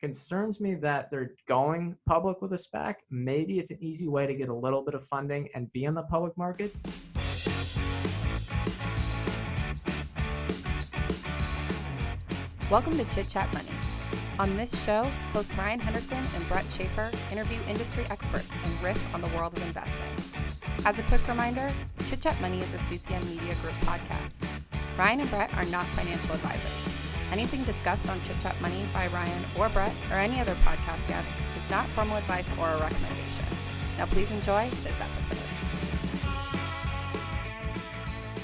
Concerns me that they're going public with a SPAC. Maybe it's an easy way to get a little bit of funding and be in the public markets. Welcome to Chit Chat Money. On this show, hosts Ryan Henderson and Brett Schaefer interview industry experts and riff on the world of investing. As a quick reminder, Chit Chat Money is a CCM Media Group podcast. Ryan and Brett are not financial advisors. Anything discussed on Chit Chat Money by Ryan or Brett or any other podcast guest is not formal advice or a recommendation. Now please enjoy this episode.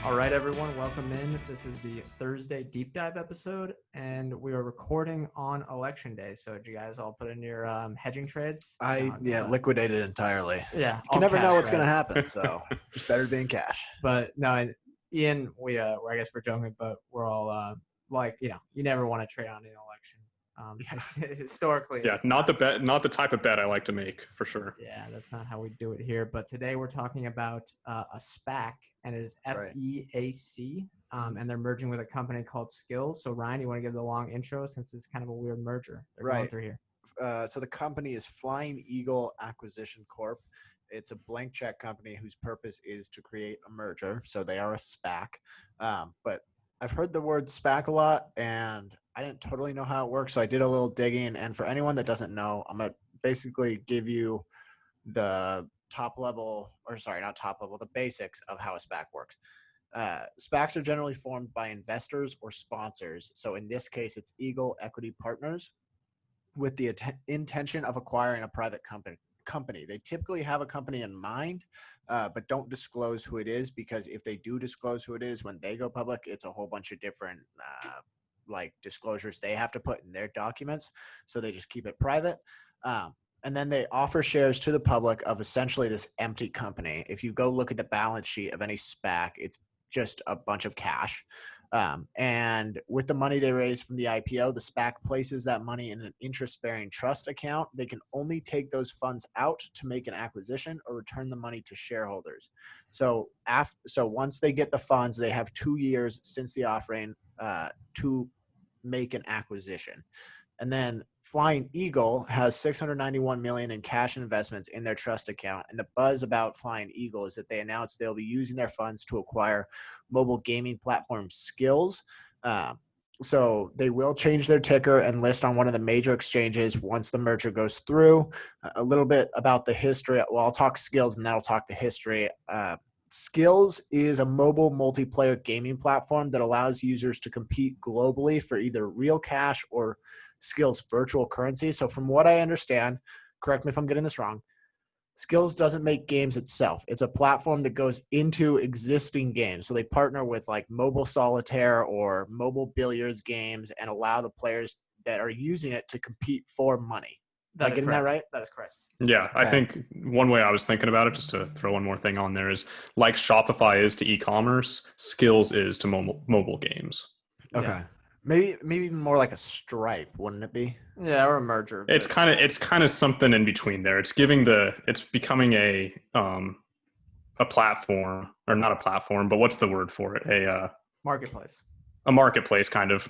All right, everyone, welcome in. This is the Thursday deep dive episode, and we are recording on election day. So did you guys all put in your hedging trades? Liquidated entirely. Yeah. You can never know what's right? going to happen, so just better to be in cash. But no, and Ian, I guess we're joking, but we're all you never want to trade on an election. Historically. Yeah, not the type of bet I like to make, for sure. Yeah, that's not how we do it here. But today we're talking about a SPAC, and it is Feac, and they're merging with a company called Skillz. So Ryan, you want to give the long intro since it's kind of a weird merger they're going through here? So the company is Flying Eagle Acquisition Corp. It's a blank check company whose purpose is to create a merger. So they are a SPAC. But I've heard the word SPAC a lot, and I didn't totally know how it works, so I did a little digging. And for anyone that doesn't know, I'm going to basically give you the the basics of how a SPAC works. SPACs are generally formed by investors or sponsors. So in this case, it's Eagle Equity Partners with the intention of acquiring a private company. They typically have a company in mind, but don't disclose who it is, because if they do disclose who it is when they go public, it's a whole bunch of different disclosures they have to put in their documents. So they just keep it private. And then they offer shares to the public of essentially this empty company. If you go look at the balance sheet of any SPAC, it's just a bunch of cash. And with the money they raise from the IPO, the SPAC places that money in an interest-bearing trust account. They can only take those funds out to make an acquisition or return the money to shareholders. So once they get the funds, they have 2 years since the offering to make an acquisition. And then Flying Eagle has $691 million in cash investments in their trust account. And the buzz about Flying Eagle is that they announced they'll be using their funds to acquire mobile gaming platform Skillz. So they will change their ticker and list on one of the major exchanges once the merger goes through. A little bit about the history. Well, I'll talk Skillz and then I'll talk the history. Skillz is a mobile multiplayer gaming platform that allows users to compete globally for either real cash or Skillz virtual currency. So from what I understand, correct me if I'm getting this wrong, Skillz doesn't make games itself. It's a platform that goes into existing games. So they partner with mobile solitaire or mobile billiards games and allow the players that are using it to compete for money. Am I getting that right? That is correct. Yeah, Okay. I think one way I was thinking about it, just to throw one more thing on there, is like Shopify is to e-commerce, Skillz is to mobile games. Okay. Yeah. Maybe even more like a Stripe, wouldn't it be? Yeah, or a merger. It's kind of something in between there. It's becoming a platform, or not a platform, but what's the word for it? Marketplace. A marketplace kind of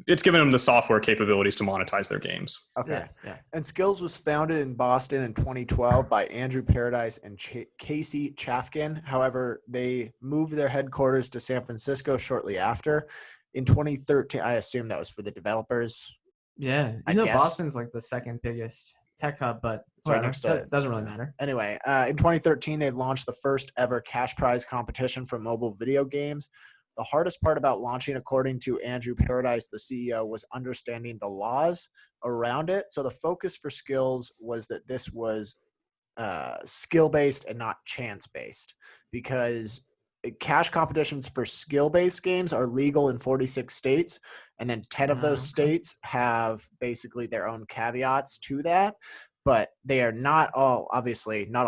it's giving them the software capabilities to monetize their games. Okay. Yeah. And Skillz was founded in Boston in 2012 by Andrew Paradise and Casey Chafkin. However, they moved their headquarters to San Francisco shortly after. In 2013, I assume that was for the developers. Yeah. Boston's the second biggest tech hub, but It's right next to it. Doesn't really matter. Anyway, in 2013, they launched the first ever cash prize competition for mobile video games. The hardest part about launching, according to Andrew Paradise, the CEO, was understanding the laws around it. So the focus for Skillz was that this was skill-based and not chance-based, because cash competitions for skill-based games are legal in 46 states, and then 10 of those states have basically their own caveats to that. But they are not all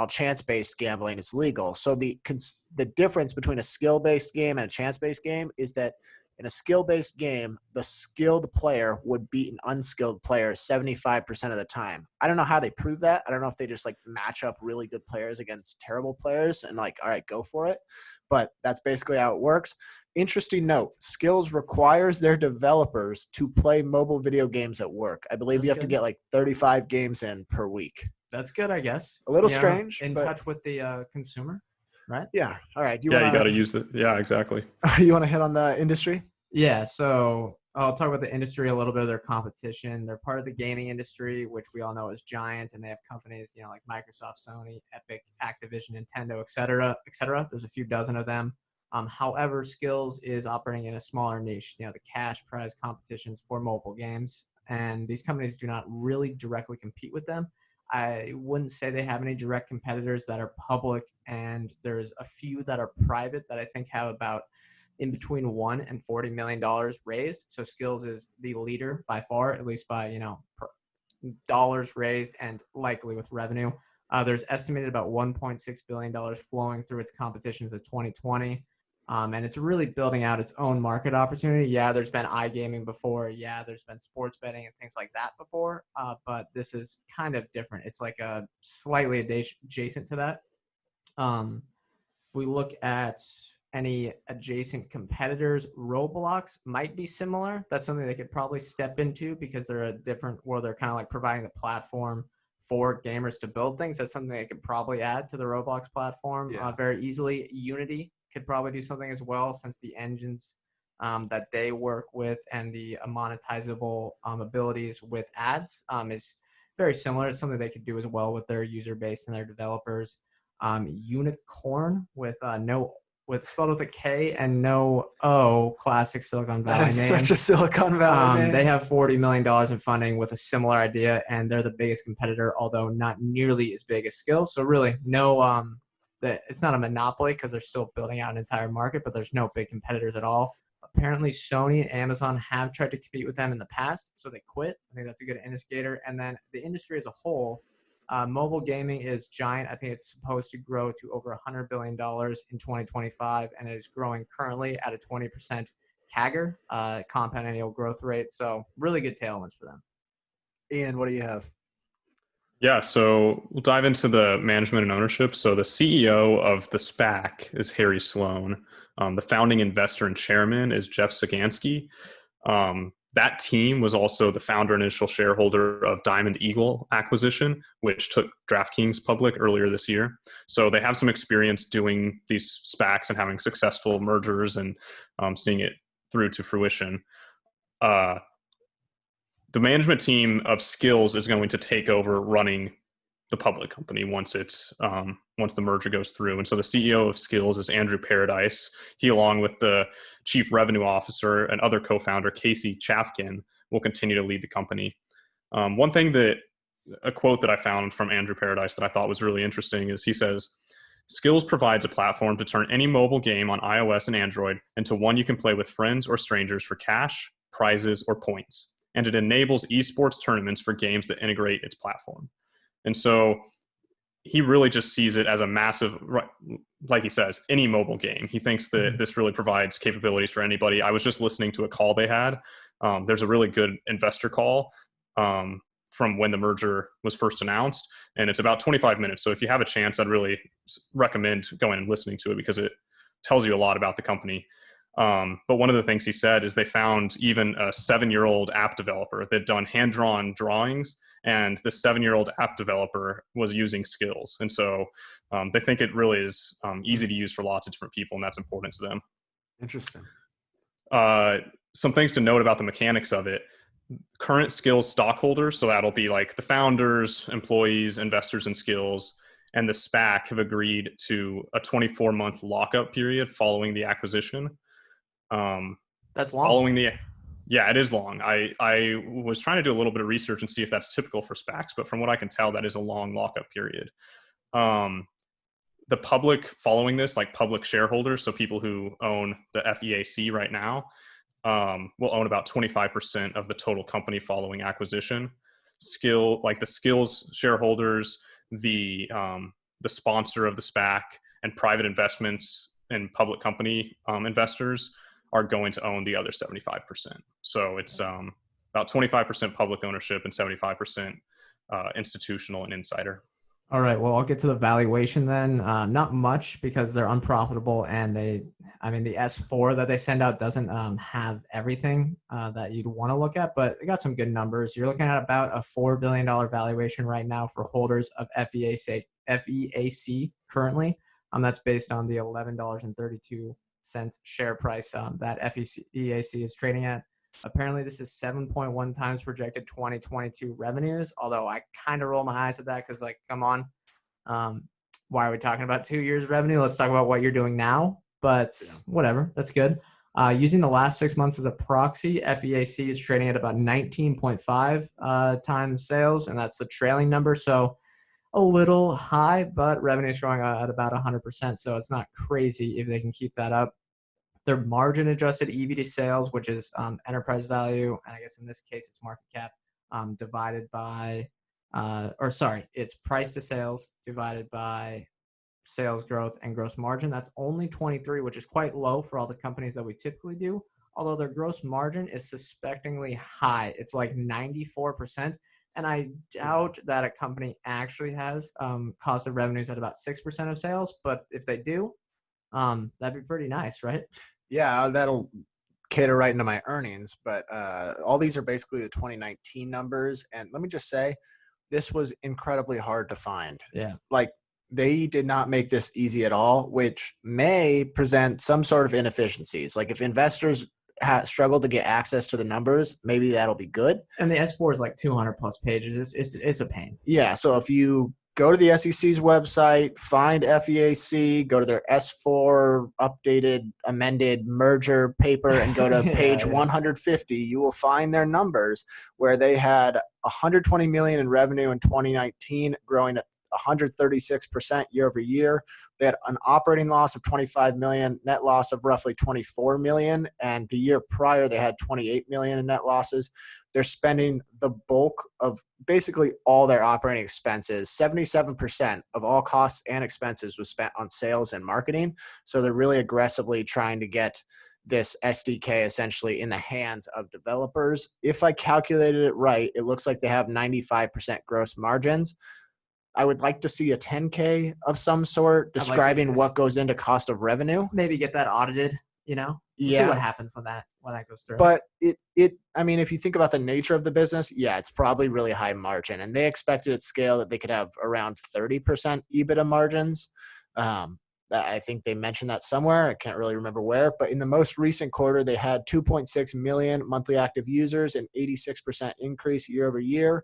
chance-based gambling is legal. So the difference between a skill-based game and a chance-based game is that in a skill-based game, the skilled player would beat an unskilled player 75% of the time. I don't know how they prove that. I don't know if they just match up really good players against terrible players and all right, go for it. But that's basically how it works. interesting note, Skillz requires their developers to play mobile video games at work. I believe you have to get like 35 games in per week. That's good, I guess. A little strange. In touch with the consumer, right? Yeah. All right. You got to use it. Yeah, exactly. You want to hit on the industry? Yeah. So I'll talk about the industry, a little bit of their competition. They're part of the gaming industry, which we all know is giant, and they have companies, like Microsoft, Sony, Epic, Activision, Nintendo, et cetera, et cetera. There's a few dozen of them. However, Skillz is operating in a smaller niche, the cash prize competitions for mobile games. And these companies do not really directly compete with them. I wouldn't say they have any direct competitors that are public, and there's a few that are private that I think have about in between $1 and $40 million raised. So Skillz is the leader by far, at least by, dollars raised and likely with revenue. There's estimated about $1.6 billion flowing through its competitions of 2020. And it's really building out its own market opportunity. Yeah, there's been iGaming before. Yeah, there's been sports betting and things like that before. But this is kind of different. It's like a slightly adjacent to that. If we look at any adjacent competitors, Roblox might be similar. That's something they could probably step into because they're they're kind of like providing the platform for gamers to build things. That's something they could probably add to the Roblox platform very easily. Unity could probably do something as well, since the engines that they work with and the monetizable abilities with ads is very similar. It's something they could do as well with their user base and their developers. Unicorn spelled with a K and no O, classic Silicon Valley name. Such a Silicon Valley name. They have $40 million in funding with a similar idea, and they're the biggest competitor, although not nearly as big as Skillz. So really, it's not a monopoly because they're still building out an entire market, but there's no big competitors at all. Apparently, Sony and Amazon have tried to compete with them in the past, so they quit. I think that's a good indicator. And then the industry as a whole, mobile gaming is giant. I think it's supposed to grow to over $100 billion in 2025, and it is growing currently at a 20% CAGR, compound annual growth rate. So really good tailwinds for them. Ian, what do you have? Yeah, so we'll dive into the management and ownership. So the CEO of the Spac is Harry Sloan. The founding investor and chairman is Jeff Sagansky. That team was also the founder and initial shareholder of Diamond Eagle acquisition, which took DraftKings public earlier this year. So they have some experience doing these SPACs and having successful mergers and seeing it through to fruition. The management team of Skillz is going to take over running the public company once the merger goes through. And so the CEO of Skillz is Andrew Paradise. He, along with the chief revenue officer and other co-founder, Casey Chafkin, will continue to lead the company. A quote that I found from Andrew Paradise that I thought was really interesting is he says, "Skillz provides a platform to turn any mobile game on iOS and Android into one you can play with friends or strangers for cash, prizes, or points. And it enables esports tournaments for games that integrate its platform." And so he really just sees it as a massive, like he says, any mobile game. He thinks that this really provides capabilities for anybody. I was just listening to a call they had. There's a really good investor call from when the merger was first announced, and it's about 25 minutes. So if you have a chance, I'd really recommend going and listening to it because it tells you a lot about the company. But one of the things he said is they found even a 7-year-old app developer that had done hand-drawn drawings, and the 7-year-old app developer was using Skillz. And so they think it really is easy to use for lots of different people, and that's important to them. Interesting. Some things to note about the mechanics of it. Current Skillz stockholders, so that'll be like the founders, employees, investors in Skillz, and the SPAC have agreed to a 24-month lockup period following the acquisition. That's long. Yeah, it is long. I was trying to do a little bit of research and see if that's typical for SPACs, but from what I can tell, that is a long lockup period. The public following this, like public shareholders, so people who own the FEAC right now, will own about 25% of the total company following acquisition. The Skillz shareholders, the sponsor of the SPAC, and private investments and public company investors are going to own the other 75%. So it's about 25% public ownership and 75% institutional and insider. All right. Well, I'll get to the valuation then. Not much because they're unprofitable, and the S4 that they send out doesn't have everything that you'd want to look at, but they got some good numbers. You're looking at about a $4 billion valuation right now for holders of FEAC currently. That's based on the $11.32 share price that FEAC is trading at. Apparently, this is 7.1 times projected 2022 revenues, although I kind of roll my eyes at that because, like, come on. Why are we talking about 2 years revenue? Let's talk about what you're doing now. But whatever, that's good. Using the last 6 months as a proxy, FEAC is trading at about 19.5 times sales, and that's the trailing number. So a little high, but revenue is growing at about 100%. So it's not crazy if they can keep that up. Their margin adjusted EV to sales, which is enterprise value, and I guess in this case it's market cap, divided by, it's price to sales divided by sales growth and gross margin. That's only 23, which is quite low for all the companies that we typically do. Although their gross margin is suspectingly high. It's like 94%. And I doubt that a company actually has cost of revenues at about 6% of sales. But if they do, that'd be pretty nice, right? Yeah, that'll cater right into my earnings. But all these are basically the 2019 numbers. And let me just say, this was incredibly hard to find. Yeah. Like, they did not make this easy at all, which may present some sort of inefficiencies. Like, if investors struggle to get access to the numbers, maybe that'll be good. And the S4 is like 200 plus pages. It's a pain. Yeah. So if you go to the SEC's website, find FEAC, go to their S4 updated, amended merger paper, and go to page 150, you will find their numbers where they had $120 million in revenue in 2019, growing at 136% year over year. They had an operating loss of $25 million, net loss of roughly $24 million. And the year prior, they had $28 million in net losses. They're spending the bulk of basically all their operating expenses. 77% of all costs and expenses was spent on sales and marketing. So they're really aggressively trying to get this SDK essentially in the hands of developers. If I calculated it right, it looks like they have 95% gross margins. I would like to see a 10K of some sort describing what goes into cost of revenue. Maybe get that audited, We'll see what happens when that goes through. But I mean, if you think about the nature of the business, it's probably really high margin. And they expected at scale that they could have around 30% EBITDA margins. I think they mentioned that somewhere. I can't really remember where. But in the most recent quarter, they had 2.6 million monthly active users, an 86% increase year over year.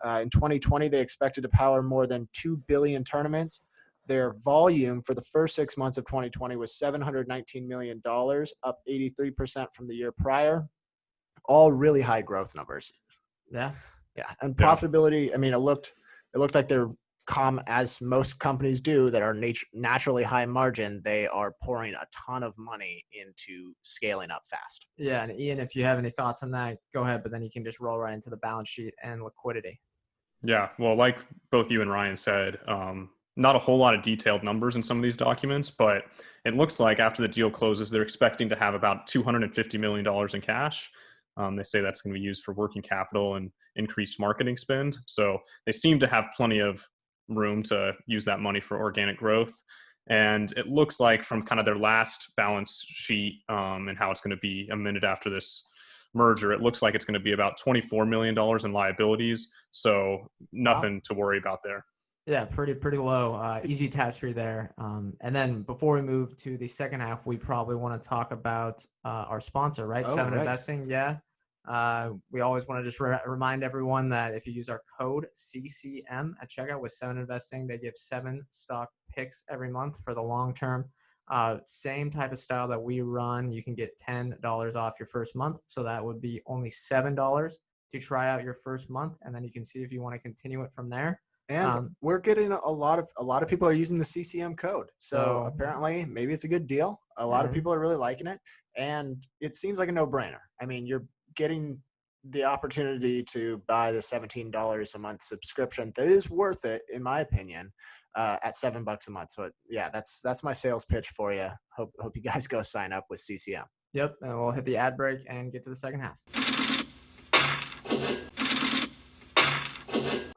In 2020, they expected to power more than 2 billion tournaments. Their volume for the first 6 months of 2020 was $719 million, up 83% from the year prior. All really high growth numbers. Yeah. And profitability, I mean, it looked like they're as most companies do that are naturally high margin, they are pouring a ton of money into scaling up fast. Yeah, and Ian, if you have any thoughts on that, go ahead, but then you can just roll right into the balance sheet and liquidity. Yeah, well, like both you and Ryan said, not a whole lot of detailed numbers in some of these documents, but it looks like after the deal closes, they're expecting to have about $250 million in cash. They say that's going to be used for working capital and increased marketing spend. So they seem to have plenty of room to use that money for organic growth. And it looks like from kind of their last balance sheet and how it's going to be amended after this merger, it looks like it's going to be about $24 million in liabilities. So nothing to worry about there. Yeah, pretty low. Easy task for you there. And then before we move to the second half, we probably want to talk about our sponsor, right? Seven Investing. Yeah. We always want to just remind everyone that if you use our code CCM at checkout with 7 Investing, they give 7 stock picks every month for the long term. Same type of style that we run. You can get $10 off your first month. So that would be only $7 to try out your first month. And then you can see if you want to continue it from there. And we're getting a lot of people are using the CCM code. So apparently maybe it's a good deal. A lot of people are really liking it. And it seems like a no-brainer. I mean, you're getting the opportunity to buy the $17 a month subscription that is worth it, in my opinion, at $7 a month. So yeah, that's my sales pitch for you. Hope you guys go sign up with CCM. Yep. And we'll hit the ad break and get to the second half.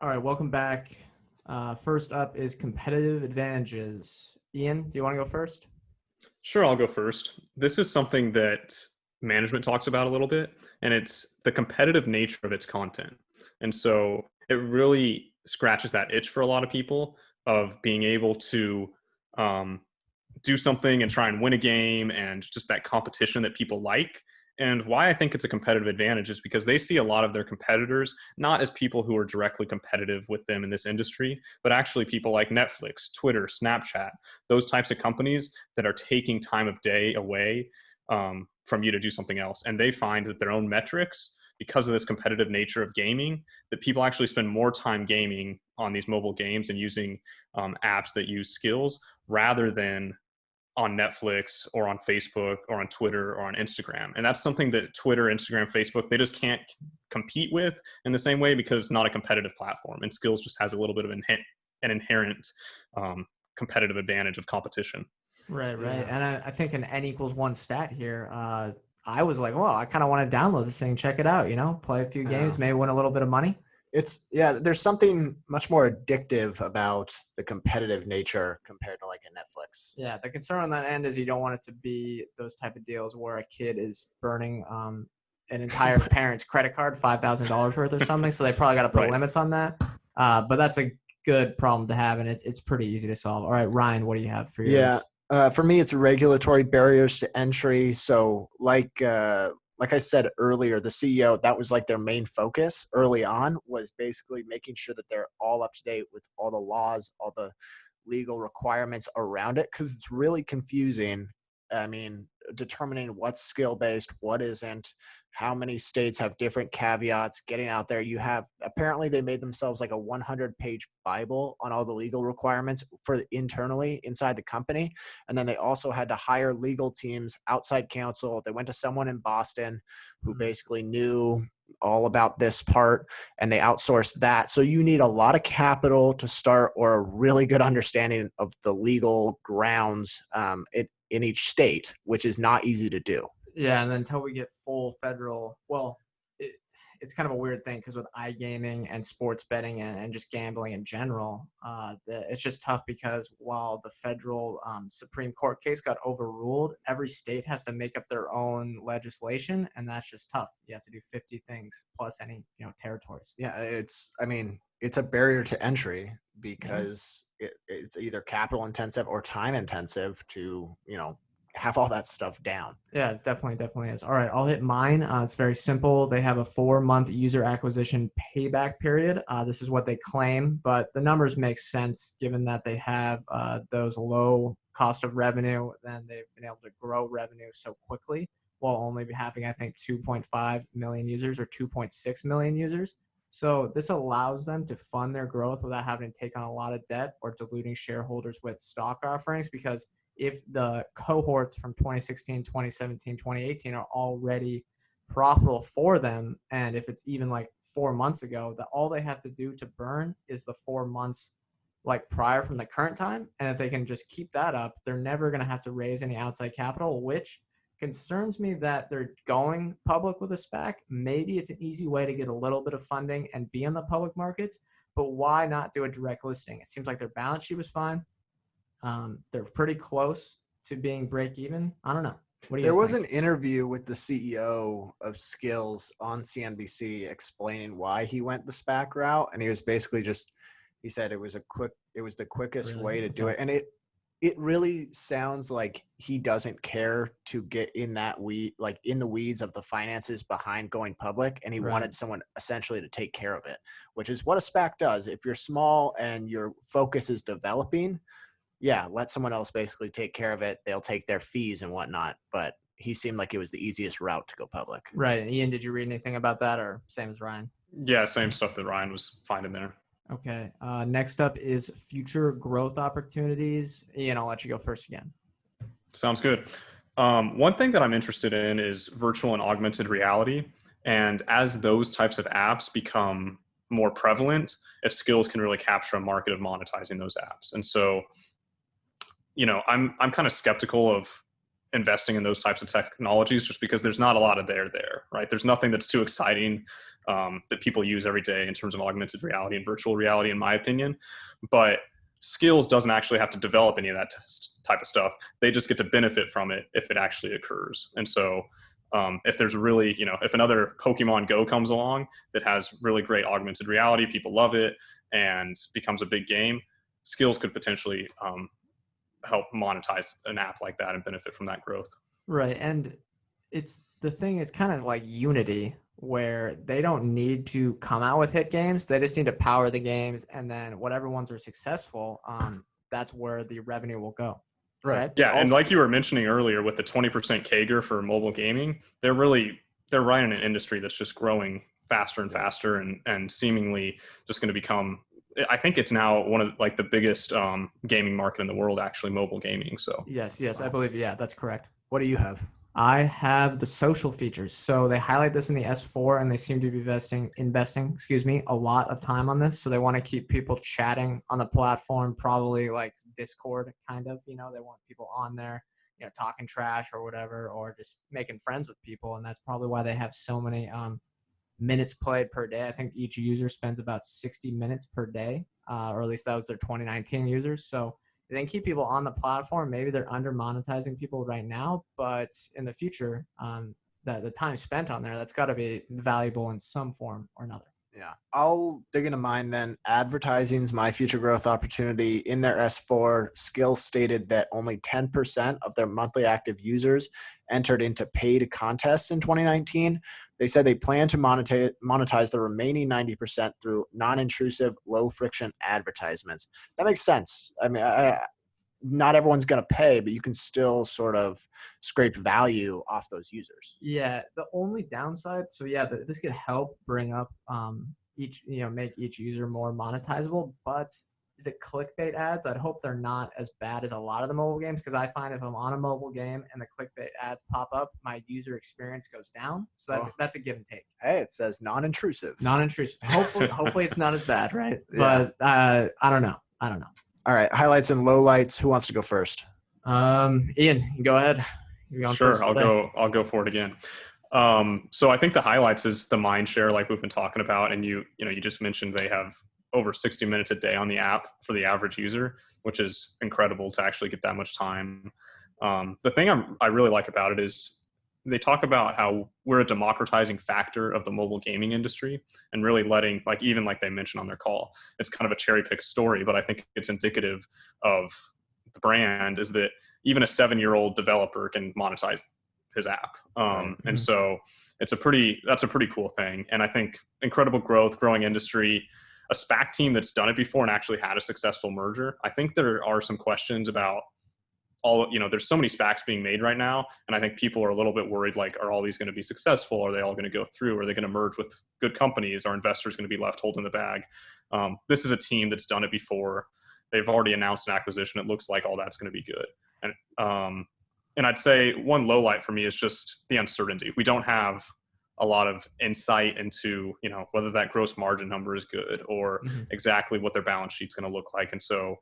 All right, welcome back. First up is competitive advantages. Ian, do you want to go first? Sure, I'll go first. This is something that management talks about a little bit, and it's the competitive nature of its content. And so it really scratches that itch for a lot of people of being able to do something and try and win a game, and just that competition that people like. And why I think it's a competitive advantage is because they see a lot of their competitors not as people who are directly competitive with them in this industry, but actually people like Netflix, Twitter, Snapchat, those types of companies that are taking time of day away from you to do something else. And they find that their own metrics, because of this competitive nature of gaming, that people actually spend more time gaming on these mobile games and using apps that use Skillz rather than on Netflix or on Facebook or on Twitter or on Instagram. And that's something that Twitter, Instagram, Facebook, they just can't compete with in the same way because it's not a competitive platform. And Skillz just has a little bit of an inherent competitive advantage of competition. Right. Yeah. And I think an N equals 1 stat here. I was like, well, I kind of want to download this thing, check it out, play a few games, maybe win a little bit of money. There's something much more addictive about the competitive nature compared to like a Netflix. Yeah, the concern on that end is you don't want it to be those type of deals where a kid is burning an entire parent's credit card, $5,000 worth or something. So they probably got to put limits on that. But that's a good problem to have, and it's pretty easy to solve. All right, Ryan, what do you have for yours? For me, it's regulatory barriers to entry. So like I said earlier, the CEO, that was like their main focus early on, was basically making sure that they're all up to date with all the laws, all the legal requirements around it, because it's really confusing. I mean, determining what's skill-based, what isn't, how many states have different caveats, getting out there. Apparently they made themselves like a 100-page Bible on all the legal requirements for internally inside the company. And then they also had to hire legal teams, outside counsel. They went to someone in Boston who basically knew all about this part, and they outsourced that. So you need a lot of capital to start, or a really good understanding of the legal grounds in each state, which is not easy to do. Yeah, and then until we get full federal, it's kind of a weird thing because with iGaming and sports betting and just gambling in general, it's just tough because while the federal Supreme Court case got overruled, every state has to make up their own legislation, and that's just tough. You have to do 50 things plus any territories. Yeah, it's a barrier to entry because it's either capital intensive or time intensive to have all that stuff down. Yeah, it's definitely is. All right, I'll hit mine. It's very simple. They have a 4-month user acquisition payback period. This is what they claim, but the numbers make sense given that they have those low cost of revenue. Then they've been able to grow revenue so quickly while only having, I think, 2.5 million users or 2.6 million users. So this allows them to fund their growth without having to take on a lot of debt or diluting shareholders with stock offerings, because if the cohorts from 2016, 2017, 2018 are already profitable for them, and if it's even like 4 months ago, that all they have to do to burn is the 4 months like prior from the current time. And if they can just keep that up, they're never going to have to raise any outside capital, which concerns me that they're going public with a SPAC. Maybe it's an easy way to get a little bit of funding and be in the public markets, but why not do a direct listing? It seems like their balance sheet was fine. They're pretty close to being break even. I don't know. What do you There was think? an interview with the CEO of Skillz on CNBC explaining why he went the SPAC route, and he was basically he said it was the quickest way to do it, and it really sounds like he doesn't care to get in in the weeds of the finances behind going public, and he wanted someone essentially to take care of it, which is what a SPAC does. If you're small and your focus is developing, let someone else basically take care of it. They'll take their fees and whatnot. But he seemed like it was the easiest route to go public. Right. And Ian, did you read anything about that, or same as Ryan? Yeah, same stuff that Ryan was finding there. Okay. Next up is future growth opportunities. Ian, I'll let you go first again. Sounds good. One thing that I'm interested in is virtual and augmented reality. And as those types of apps become more prevalent, if Skillz can really capture a market of monetizing those apps. And so, I'm kind of skeptical of investing in those types of technologies just because there's not a lot of there, right? There's nothing that's too exciting that people use every day in terms of augmented reality and virtual reality, in my opinion. But Skillz doesn't actually have to develop any of that type of stuff. They just get to benefit from it if it actually occurs. And so if there's really, if another Pokemon Go comes along that has really great augmented reality, people love it, and becomes a big game, Skillz could potentially help monetize an app like that and benefit from that growth. Right. And it's kind of like Unity, where they don't need to come out with hit games. They just need to power the games, and then whatever ones are successful, that's where the revenue will go. Right. Yeah. And like you were mentioning earlier with the 20% CAGR for mobile gaming, they're running an industry that's just growing faster and faster and seemingly just going to become, I think it's now one of like the biggest gaming market in the world, actually, mobile gaming. So yes, I believe. Yeah, that's correct. What do you have? I have the social features. So they highlight this in the S4, and they seem to be investing, a lot of time on this. So they want to keep people chatting on the platform, probably like Discord kind of, they want people on there, talking trash or whatever, or just making friends with people. And that's probably why they have so many minutes played per day. I think each user spends about 60 minutes per day, or at least that was their 2019 users. So they then keep people on the platform. Maybe they're under monetizing people right now, but in the future, the time spent on there, that's got to be valuable in some form or another. Yeah, I'll dig into mine then. Advertising's my future growth opportunity. In their S4, Skillz stated that only 10% of their monthly active users entered into paid contests in 2019. They said they plan to monetize the remaining 90% through non-intrusive, low-friction advertisements. That makes sense. I mean, not everyone's going to pay, but you can still sort of scrape value off those users. Yeah. The only downside, this could help bring up make each user more monetizable, but the clickbait ads, I'd hope they're not as bad as a lot of the mobile games, because I find if I'm on a mobile game and the clickbait ads pop up, my user experience goes down. So that's a give and take. Hey, it says non-intrusive. Hopefully it's not as bad, right? Yeah. But I don't know. All right, highlights and lowlights. Who wants to go first? Ian, go ahead. Sure, I'll go for it again. So I think the highlights is the mind share, like we've been talking about, and you just mentioned they have over 60 minutes a day on the app for the average user, which is incredible to actually get that much time. The thing I really like about it is they talk about how we're a democratizing factor of the mobile gaming industry, and really letting, like they mentioned on their call, it's kind of a cherry picked story, but I think it's indicative of the brand, is that even a 7-year-old developer can monetize his app. And so that's a pretty cool thing. And I think incredible growth, growing industry, a Spac team that's done it before and actually had a successful merger. I think there are some questions about there's so many Spacs being made right now. And I think people are a little bit worried, like, are all these going to be successful? Are they all going to go through? Are they going to merge with good companies? Are investors going to be left holding the bag? This is a team that's done it before. They've already announced an acquisition. It looks like all that's going to be good. And I'd say one low light for me is just the uncertainty. We don't have a lot of insight into, whether that gross margin number is good or exactly what their balance sheet's going to look like. And so,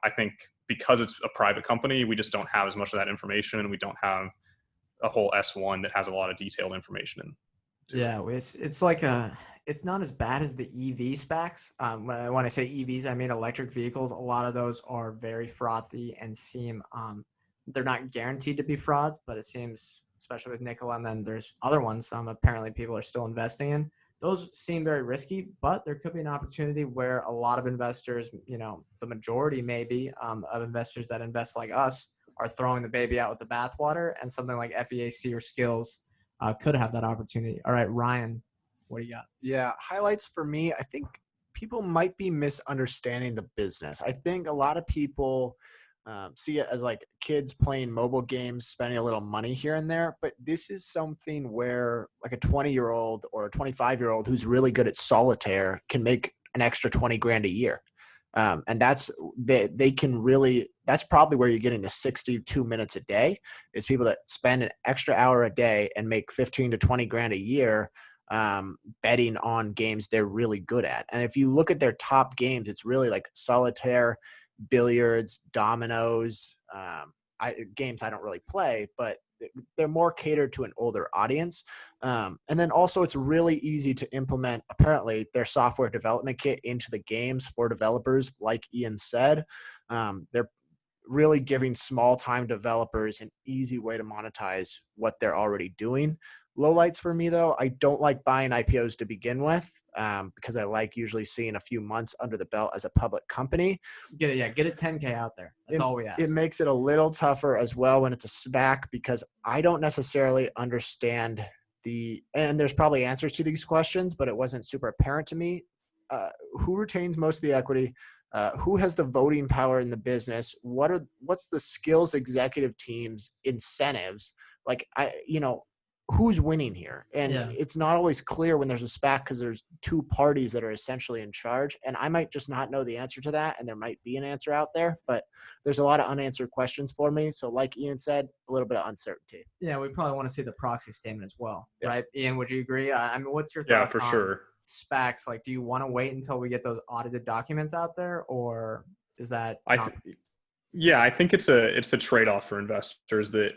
I think because it's a private company, we just don't have as much of that information, and we don't have a whole S1 that has a lot of detailed information in. Yeah, it's like it's not as bad as the EV Spacs. When I say EVs, I mean electric vehicles. A lot of those are very frothy and seem they're not guaranteed to be frauds, but it seems, especially with Nikola, and then there's other ones apparently people are still investing in. Those seem very risky, but there could be an opportunity where a lot of investors, the majority maybe of investors that invest like us, are throwing the baby out with the bathwater, and something like Feac or Skillz could have that opportunity. All right, Ryan, what do you got? Yeah, highlights for me, I think people might be misunderstanding the business. I think a lot of people see it as like kids playing mobile games, spending a little money here and there. But this is something where like a 20-year-old or a 25-year-old who's really good at solitaire can make an extra 20 grand a year. And that's probably where you're getting the 62 minutes a day, is people that spend an extra hour a day and make 15 to 20 grand a year betting on games they're really good at. And if you look at their top games, it's really like solitaire, billiards, dominoes. games I don't really play, but they're more catered to an older audience. And then also it's really easy to implement, apparently, their software development kit into the games for developers. Like Ian said, they're really giving small time developers an easy way to monetize what they're already doing. Lowlights for me, though, I don't like buying IPOs to begin with, because I like usually seeing a few months under the belt as a public company. Get a 10K out there. That's all we ask. It makes it a little tougher as well when it's a SPAC, because I don't necessarily understand and there's probably answers to these questions, but it wasn't super apparent to me. Who retains most of the equity? Who has the voting power in the business? What's the Skillz executive team's incentives? Like, who's winning here? And it's not always clear when there's a SPAC, because there's two parties that are essentially in charge. And I might just not know the answer to that. And there might be an answer out there, but there's a lot of unanswered questions for me. So like Ian said, a little bit of uncertainty. Yeah, we probably want to see the proxy statement as well, right? Ian, would you agree? I mean, what's your thoughts? Yeah, for sure. SPACs? Like, do you want to wait until we get those audited documents out there, or is that? I think it's a trade-off for investors that,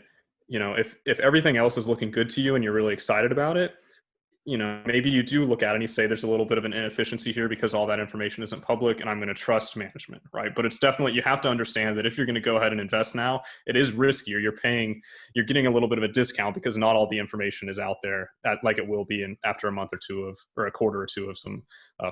if everything else is looking good to you and you're really excited about it, maybe you do look at it and you say there's a little bit of an inefficiency here because all that information isn't public, and I'm going to trust management, right? But it's definitely, you have to understand that if you're going to go ahead and invest now, it is riskier. You're getting a little bit of a discount because not all the information is out there like it will be after a month or two or a quarter or two of some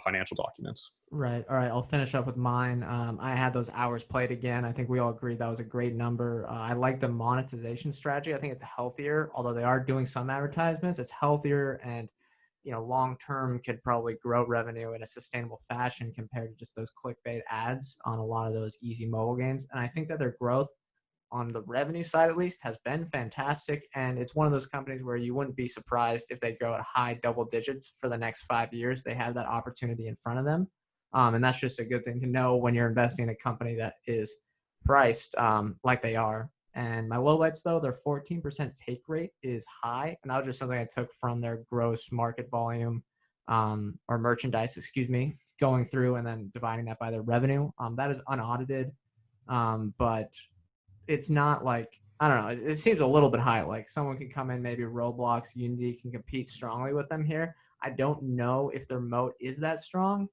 financial documents. Right. All right. I'll finish up with mine. I had those hours played again. I think we all agreed that was a great number. I like the monetization strategy. I think it's healthier, although they are doing some advertisements. It's healthier and, long-term could probably grow revenue in a sustainable fashion compared to just those clickbait ads on a lot of those easy mobile games. And I think that their growth on the revenue side, at least, has been fantastic. And it's one of those companies where you wouldn't be surprised if they grow at high double digits for the next 5 years. They have that opportunity in front of them. And that's just a good thing to know when you're investing in a company that is priced like they are. And my lowlights, though, their 14% take rate is high. And that was just something I took from their gross market volume or merchandise, going through and then dividing that by their revenue. That is unaudited, but it's not like, I don't know, it seems a little bit high. Like someone can come in, maybe Roblox, Unity can compete strongly with them here. I don't know if their moat is that strong.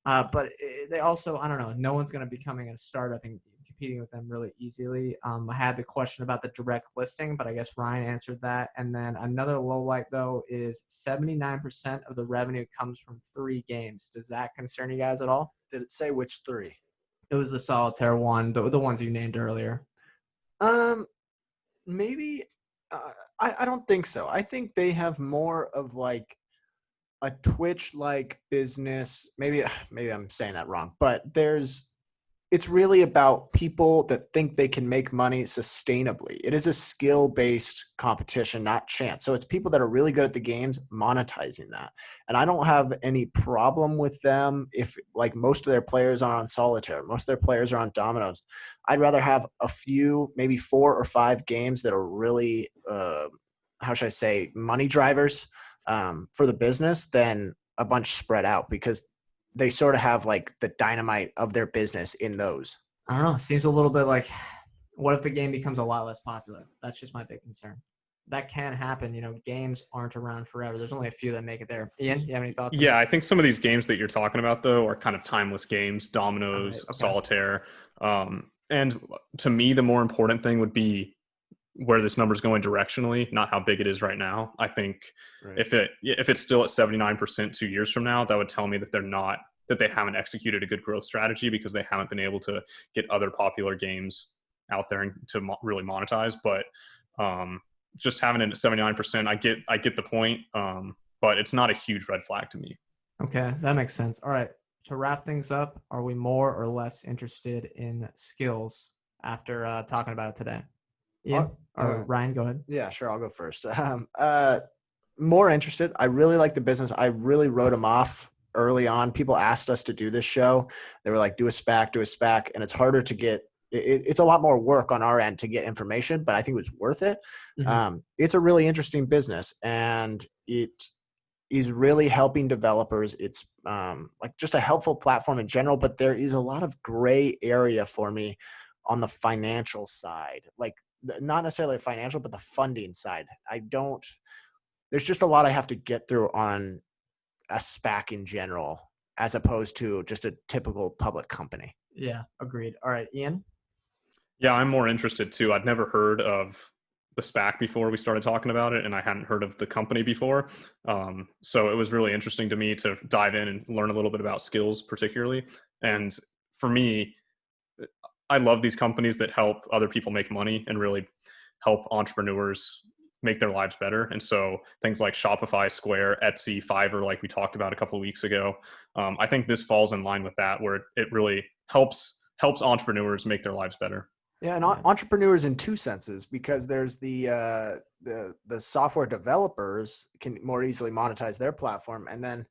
But they also, I don't know, no one's going to be coming in a startup and competing with them really easily. I had the question about the direct listing, but I guess Ryan answered that. And then another low light, though, is 79% of the revenue comes from 3 games. Does that concern you guys at all? Did it say which 3? It was the solitaire one, the ones you named earlier. Maybe. I don't think so. I think they have more of like a Twitch-like business. Maybe I'm saying that wrong, but it's really about people that think they can make money sustainably. It is a skill-based competition, not chance. So it's people that are really good at the games monetizing that. And I don't have any problem with them if like most of their players are on solitaire, most of their players are on dominoes. I'd rather have a few, maybe 4 or 5 games that are really, money drivers for the business than a bunch spread out, because they sort of have like the dynamite of their business in those. I don't know. It seems a little bit like, what if the game becomes a lot less popular? That's just my big concern. That can happen. Games aren't around forever. There's only a few that make it there. Ian, you have any thoughts? Yeah, I think some of these games that you're talking about, though, are kind of timeless games, dominoes, solitaire. And to me, the more important thing would be where this number is going directionally, not how big it is right now. I think if it's still at 79% 2 years from now, that would tell me that they haven't executed a good growth strategy because they haven't been able to get other popular games out there and to really monetize. But just having it at 79%, I get the point, but it's not a huge red flag to me. Okay, that makes sense. All right, to wrap things up, are we more or less interested in Skillz after talking about it today? Ian or Ryan, go ahead. Yeah, sure. I'll go first. More interested. I really like the business. I really wrote them off early on. People asked us to do this show. They were like, do a SPAC. And it's harder to get. It's a lot more work on our end to get information, but I think it was worth it. Mm-hmm. It's a really interesting business, and it is really helping developers. It's like just a helpful platform in general, but there is a lot of gray area for me on the financial side, like not necessarily financial, but the funding side. There's just a lot I have to get through on a SPAC in general, as opposed to just a typical public company. Yeah, agreed. All right, Ian. Yeah, I'm more interested too. I'd never heard of the SPAC before we started talking about it, and I hadn't heard of the company before. So it was really interesting to me to dive in and learn a little bit about Skillz particularly. And for me, I love these companies that help other people make money and really help entrepreneurs make their lives better. And so things like Shopify, Square, Etsy, Fiverr, like we talked about a couple of weeks ago, I think this falls in line with that, where it really helps entrepreneurs make their lives better. Yeah, and entrepreneurs in two senses, because there's the software developers can more easily monetize their platform, and then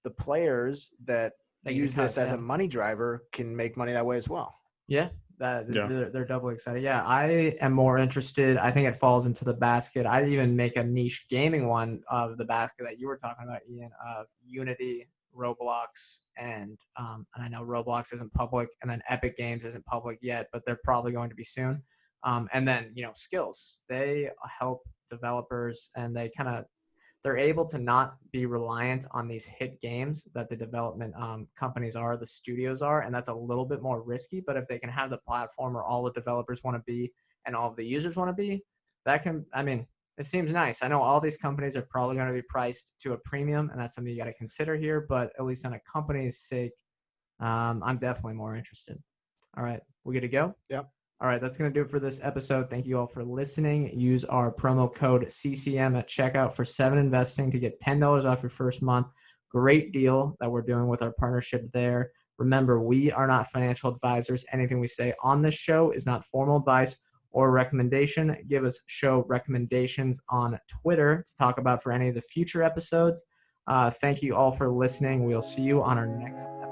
the players that use this as a money driver can make money that way as well. Yeah, they're doubly excited. Yeah, I am more interested. I think it falls into the basket. I'd even make a niche gaming one of the basket that you were talking about, Ian, of Unity, Roblox, and I know Roblox isn't public, and then Epic Games isn't public yet, but they're probably going to be soon. And then, Skillz, they help developers, and they're able to not be reliant on these hit games that the development companies are, the studios are, and that's a little bit more risky. But if they can have the platform where all the developers want to be and all of the users want to be, it seems nice. I know all these companies are probably going to be priced to a premium, and that's something you got to consider here. But at least on a company's sake, I'm definitely more interested. All right, we good to go? Yep. All right, that's going to do it for this episode. Thank you all for listening. Use our promo code CCM at checkout for 7 Investing to get $10 off your first month. Great deal that we're doing with our partnership there. Remember, we are not financial advisors. Anything we say on this show is not formal advice or recommendation. Give us show recommendations on Twitter to talk about for any of the future episodes. Thank you all for listening. We'll see you on our next episode.